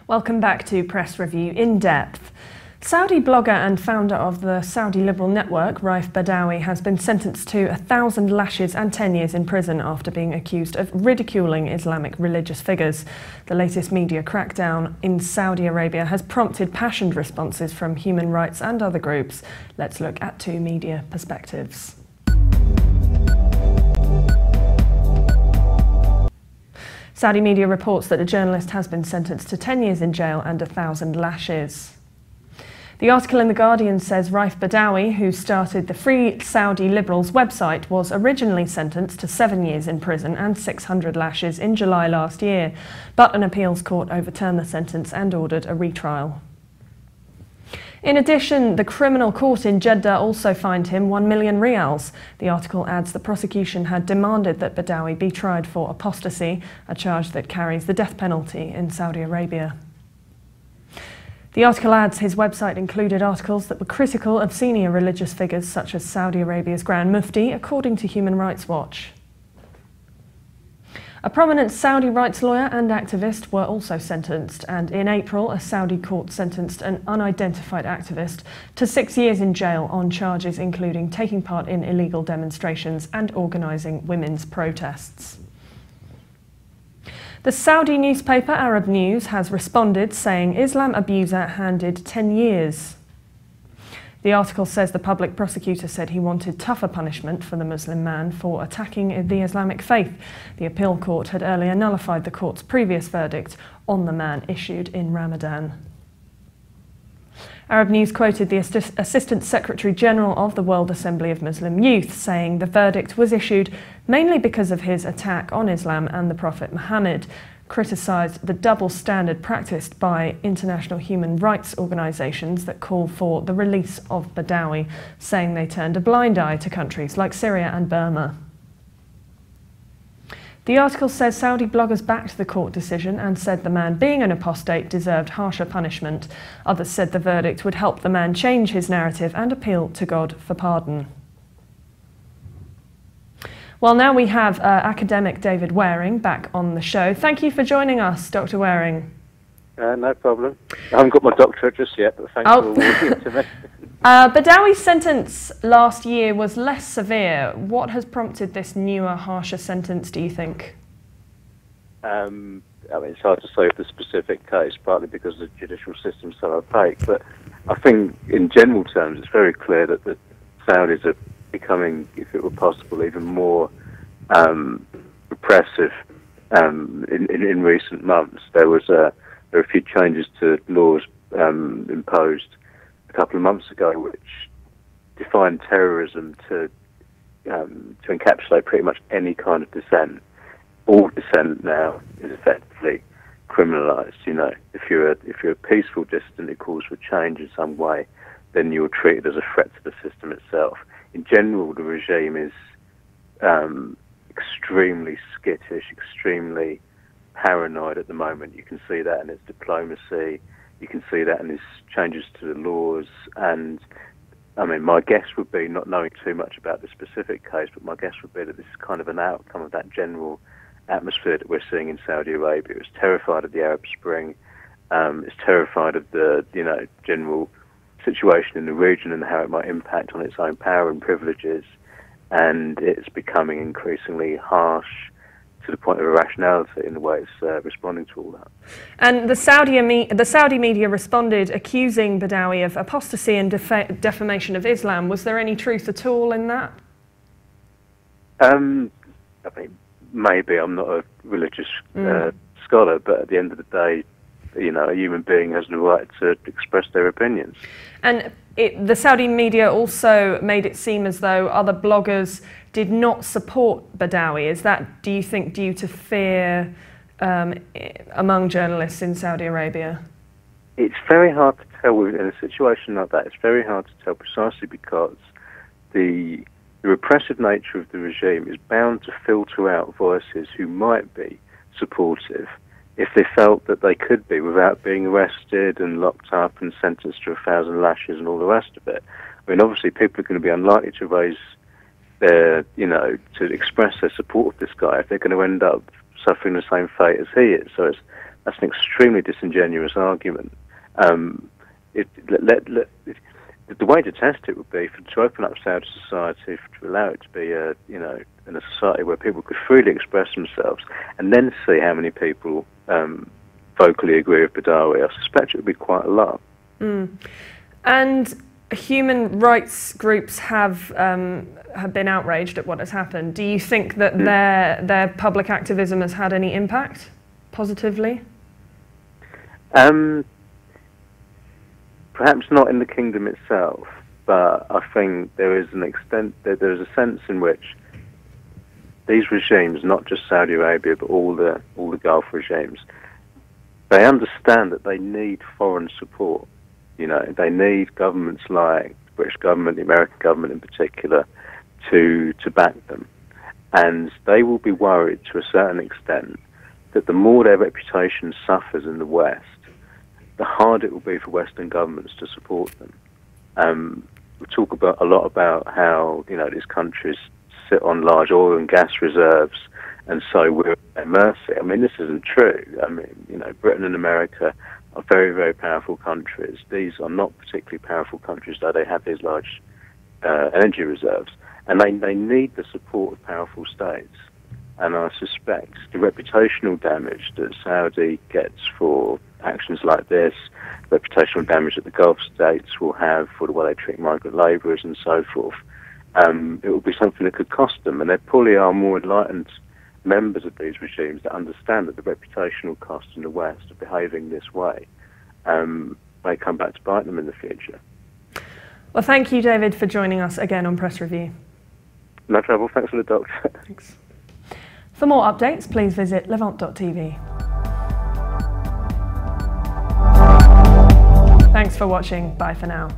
Welcome back to Press Review In Depth. Saudi blogger and founder of the Saudi liberal network, Raif Badawi, has been sentenced to 1,000 lashes and 10 years in prison after being accused of ridiculing Islamic religious figures. The latest media crackdown in Saudi Arabia has prompted passionate responses from human rights and other groups. Let's look at two media perspectives. Saudi media reports that a journalist has been sentenced to 10 years in jail and 1,000 lashes. The article in The Guardian says Raif Badawi, who started the Free Saudi Liberals website, was originally sentenced to 7 years in prison and 600 lashes in July last year, but an appeals court overturned the sentence and ordered a retrial. In addition, the criminal court in Jeddah also fined him 1 million rials. The article adds the prosecution had demanded that Badawi be tried for apostasy, a charge that carries the death penalty in Saudi Arabia. The article adds his website included articles that were critical of senior religious figures such as Saudi Arabia's Grand Mufti, according to Human Rights Watch. A prominent Saudi rights lawyer and activist were also sentenced, and in April a Saudi court sentenced an unidentified activist to 6 years in jail on charges including taking part in illegal demonstrations and organising women's protests. The Saudi newspaper Arab News has responded, saying Islam abuser handed 10 years. The article says the public prosecutor said he wanted tougher punishment for the Muslim man for attacking the Islamic faith. The appeal court had earlier nullified the court's previous verdict on the man issued in Ramadan. Arab News quoted the Assistant Secretary General of the World Assembly of Muslim Youth, saying the verdict was issued mainly because of his attack on Islam and the Prophet Muhammad, criticised the double standard practiced by international human rights organisations that call for the release of Badawi, saying they turned a blind eye to countries like Syria and Burma. The article says Saudi bloggers backed the court decision and said the man, being an apostate, deserved harsher punishment. Others said the verdict would help the man change his narrative and appeal to God for pardon. Well, now we have academic David Waring back on the show. Thank you for joining us, Dr. Waring. No problem. I haven't got my doctorate just yet, but thanks for awarding it to me. Badawi's sentence last year was less severe. What has prompted this newer, harsher sentence, do you think? I mean, it's hard to say of the specific case, partly because the judicial system's so opaque, but I think in general terms it's very clear that the Saudis are becoming, if it were possible, even more repressive in recent months. There were a few changes to laws imposed a couple of months ago which defined terrorism to encapsulate pretty much any kind of dissent. All dissent now is effectively criminalised. You know, if you're a peaceful dissident who calls for change in some way, then you're treated as a threat to the system itself. In general, the regime is extremely skittish, extremely paranoid at the moment. You can see that in its diplomacy, you can see that in its changes to the laws, and I mean, my guess would be, not knowing too much about the specific case, but my guess would be that this is kind of an outcome of that general atmosphere that we're seeing in Saudi Arabia. It's terrified of the Arab Spring, it's terrified of the, general situation in the region and how it might impact on its own power and privileges, and it's becoming increasingly harsh to the point of irrationality in the way it's responding to all that. And the Saudi media responded, accusing Badawi of apostasy and defamation of Islam. Was there any truth at all in that? I mean, maybe. I'm not a religious scholar, but at the end of the day, a human being has the right to express their opinions. And the Saudi media also made it seem as though other bloggers did not support Badawi. Is that, do you think, due to fear among journalists in Saudi Arabia? It's very hard to tell in a situation like that. It's very hard to tell precisely because the repressive nature of the regime is bound to filter out voices who might be supportive if they felt that they could be without being arrested and locked up and sentenced to 1,000 lashes and all the rest of it. I mean, obviously people are going to be unlikely to raise their, to express their support of this guy if they're going to end up suffering the same fate as he is. So it's That's an extremely disingenuous argument. The way to test it would be to open up Saudi society, to allow it to be in a society where people could freely express themselves, and then see how many people vocally agree with Badawi. I suspect it would be quite a lot. And human rights groups have been outraged at what has happened. Do you think that their public activism has had any impact positively? Perhaps not in the kingdom itself, but I think there is a sense in which these regimes, not just Saudi Arabia, but all the Gulf regimes, they understand that they need foreign support. They need governments like the British government, the American government in particular, to back them. And they will be worried to a certain extent that the more their reputation suffers in the West, the harder it will be for Western governments to support them. We talk a lot about how these countries sit on large oil and gas reserves, and so we're at their mercy. I mean, this isn't true. I mean, Britain and America are very, very powerful countries. These are not particularly powerful countries, though they have these large energy reserves, and they need the support of powerful states. And I suspect the reputational damage that Saudi gets for actions like this, reputational damage that the Gulf states will have for the way they treat migrant labourers and so forth, it will be something that could cost them. And there probably are more enlightened members of these regimes that understand that the reputational costs in the West of behaving this way may come back to bite them in the future. Well, thank you, David, for joining us again on Press Review. No trouble. Thanks for the doctor. Thanks. For more updates, please visit levant.tv. Thanks for watching. Bye for now.